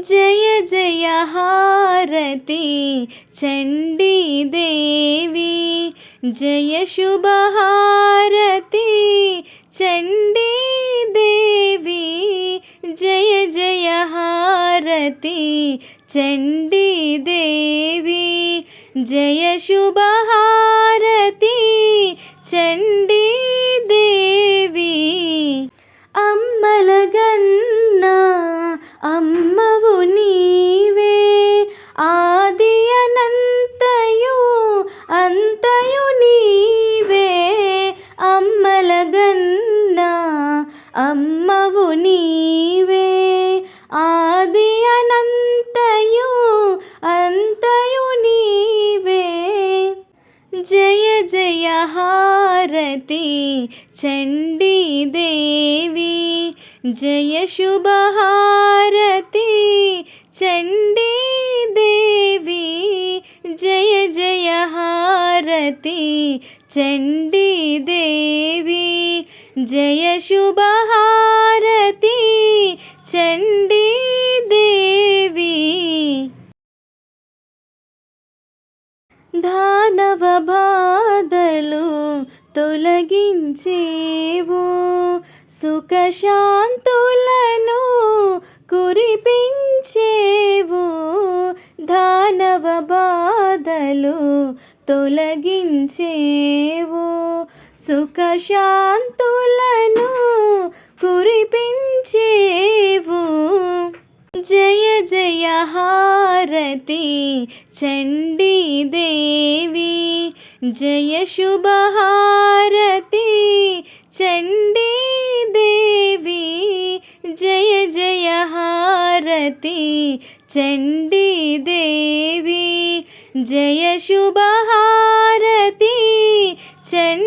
जय जय हारती चंडी देवी, जय शुभ हारती चंडी देवी, जय जय हारती चंडी देवी, जय शुभ हारती चंडी देवी। अम्मलगन्ना अम्मवु नीवे, आदि अनंतयु अंतयु नीवे। अम्मलगन्ना अम्मवु नीवे, आदि अनंतयु अंतयु नीवे। जय जय हारती चंडी देवी, जय शुभ हारती चंडी देवी, जय जय हारती चंडी देवी, जय शुभ हारती चंडी देवी। దానవ బాధలు తొలగించేవు, సుఖశాంతులను కురిపించేవు। దానవ బాధలు తొలగించేవు, సుఖశాంతులను కురిపించేవు। जय जय हारती चंडी देवी, जय शुभ हारती चंडी देवी, जय जय हारती चंडी देवी, जय शुभ हारती चंडी